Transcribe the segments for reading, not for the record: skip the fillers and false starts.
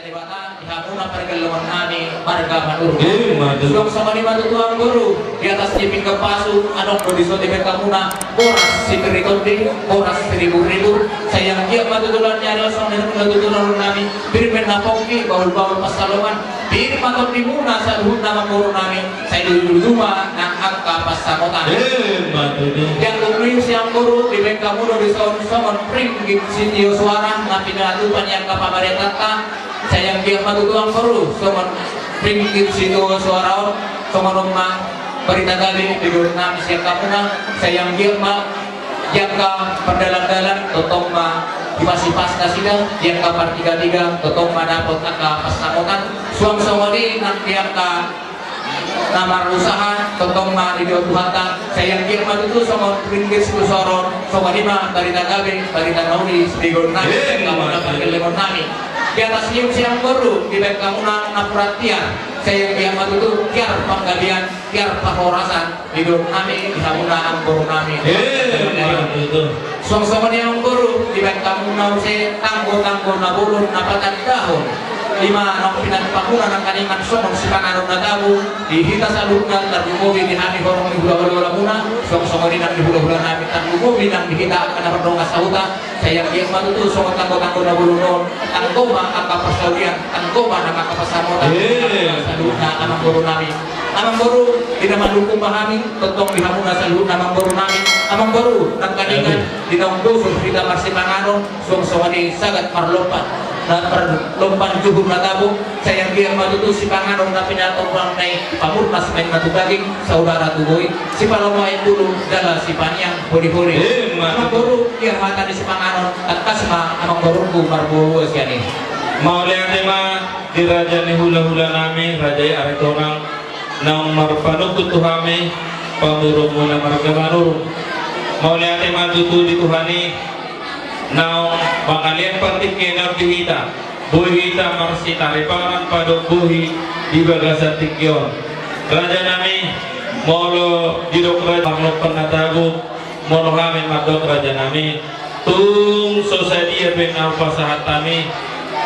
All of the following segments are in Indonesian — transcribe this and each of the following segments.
Kalibata ihamuna pergeluan nami marga manuru. Suang sama lima tutuang guru di atas jiping kepasu anong kodiso di kamuna boras si peritonde boras 1000 sayang dia matutulan nyari sang dan matutulan nami birmen napoki baul-baul pasalongan bir matot dimuna sa luhut nama guru nami saya dulu rumah nang angka pasamotan. Yang lumring siang guru di kamuna di sonon pring sitio suara napi natupan yang kapamareta sayang dia matutuang guru sonon pringgit situ suara sonon rumah berita kali di nami siang kapuna sayang dia jangka perdalan-dalan totong ma dipasi-pas kasida jangka par 33 totong ma dapat angka pasamotan suang somodi nanti angka nama usaha totong ma di Tuhan sayang dia matutu somon pringgit situ soron somodi ma berita kali berita nauni di nami kapuna pergelemon nami di atas nyium siang baru di baik kamu na perhatian saya yang matutu kiar panggabian kiar pahorasan hidup kami di hamuna angkor kami suang-suang yang baru di baik kamu na usai tanggo na bulun na patang dahon 5 nang pinagpakunan ng kaningan sumong si pangarong na tabo dihita sa lugan tarbumobi di hami horong ni hula-hula muna sumong din ang hula-hula namin tarbumobi nang dihita ka na pardong kasauta sayang yang matutu sumong tanggo na bulunon tanggo ma ang kapasaulian tanggo ma ang kapasamotan sa lugan na amang guru namin amang guru di naman lukong mahami totong dihamuna sa lugan amang guru namin amang guru ng kaningan di naong doso di damar si pangarong sumong ni sagat marlopan na perlomban juhur na tabo sayang biar matutu si panganong na pinatong nay pamurnas may matubaging saudara tuboy si palomay dulu dala si panyang huli-huli amang guru biar mata ni si panganon at kasma amang gurungku marbuwas yan mau lihat tema di raja ni hula-hula nami raja aritonang nang marpanuk tutuhami pamurung muna marga manurung mau lihat tema tutu di Tuhani now pangalian patik kenar dihita buhi hita marsi tariparan padok buhi di bagasan tikyon raja nami molo didok raja panglok penatagu molo kami madok raja nami tung sosadia benar pasahat kami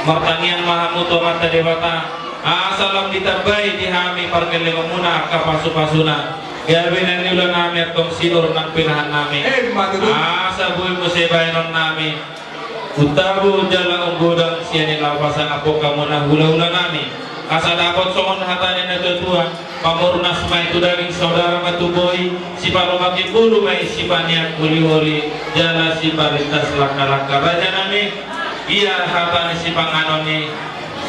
martangian mahamuto mata dewata asalam ditabai di hami parkeling muna kapasu-pasuna ya binan nila nami at kong sinur ng pinahan nami asa buhay mo sa ibayanon nami utabu jala unggodang siya nilapasan ako kamo na hula-hula nami asa dapat songon hatanin na tutuan pamurnas may tudaging saudara matuboy si parumakin bulu may si paniak huli-huli jala si parintas laka-laka raja nami iya hatanin si panganon ni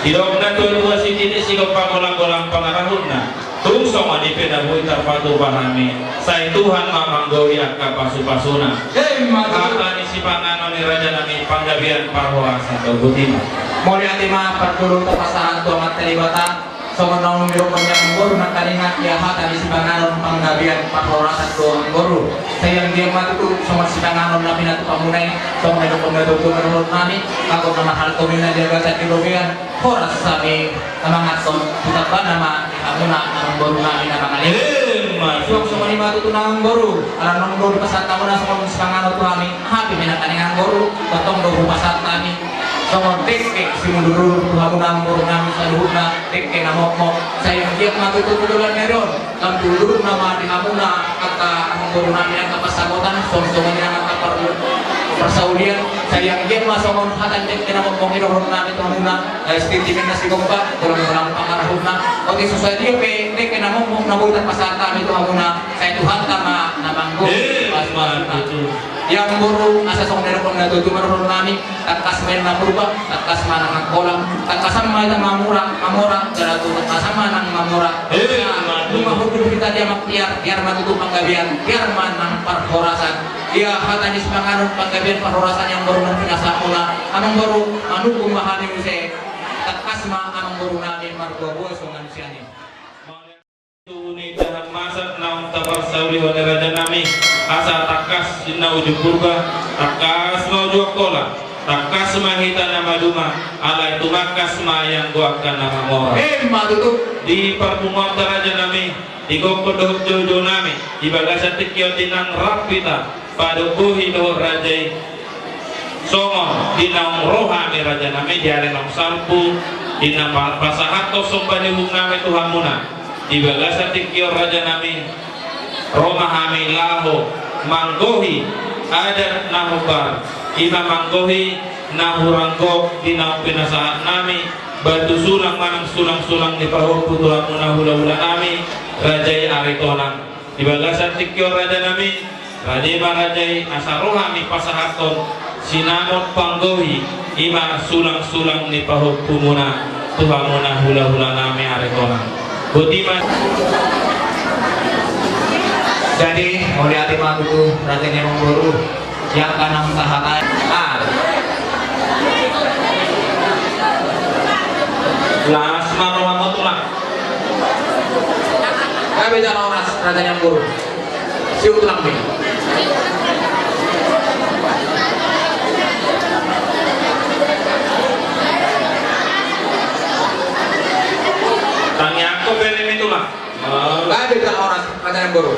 hidok na tuwa si tini si pamulang-gulang pangarahun na tung sama di pedaboy terpatu pahami say Tuhan mamanggawi angka pasu-pasuna kata ni si panganon ni raja nami panggabian parhoasa atau butima mau lihat lima pergulung terpasahan tuamat teribatan sama naung dirok yang guru nak karingat ya hata di si panganon panggabian parhoasa tuang guru sayang dia matutu sama si panganon na pinatu pamunay sama dirok panggabian menurut nami ako na mahal ko na dia gasa tirobian horas sabi amangat son kita ba nama amuna ang guru nami na mangalim suang sama lima tutu nang guru alam nang guru pasat kamu na sama si panganon tu kami happy minakaningan guru totong do pasat kami sama tekke si mundur kamu nang guru nami sa luhut na tekke na mokmok sayang dia matututulan meron ang dulu nama di amuna kata ang guru nami ang kapasagotan song-songan niya ang persaulian sayang dia masongon hatan dek kena mokmok hirohon nami tu amuna stitimin na si gomba ulang-ulang pangarahun na oke susah dia pe dek kena mokmok na buitan pasat kami tu amuna saya Tuhan tama namanggo yang guru asa song nero pang natutu marunong nami takas main na purba takas manang nagkolang takasan may mamura garatu takasan manang mamura lima hukum kita dia maktiar biar matutu panggabian biar manang parhorasan dia hatanya semanganon panggabian parhorasan yang baru nang pinasa mula amang baru manukung mahani use takas ma amang baru nami margo buas songan siani tuni dahan masak naung tabar sauli wa raja nami asa takas sinna ujung purba takas no jua kola takas mahita nama duma ala itu makas yang gua akan nama mora matutu di pertemuan raja nami di gokodok jojo nami di bagasan tikyo tinang rapita pada buhi doh rajai songo di naung roha mi raja nami jare nong sampu ina pasahat to sumpanibuk nami Tuhan muna ibagasa tikyo raja nami Roma hami laho manggohi adat nahubar ima manggohi nahuranggok dinaw pinasahat nami batu sulang manang sulang-sulang di pahupu Tuhan muna hula-hula nami rajai aritonang ibagasa tikyo raja nami rajai marajai asaroha mi pasahaton sinamot panggohi ima sulang-sulang ni pahupu muna Tuhan muna hula-hula nami aritonang budiman. Jadi oleh hati matutu ratenya mengguru yang kanang sahatan Las marwah tulang kami jangan orang ratenya mengguru siu tulang nih tanya aku beri tulang kami jangan orang ratenya mengguru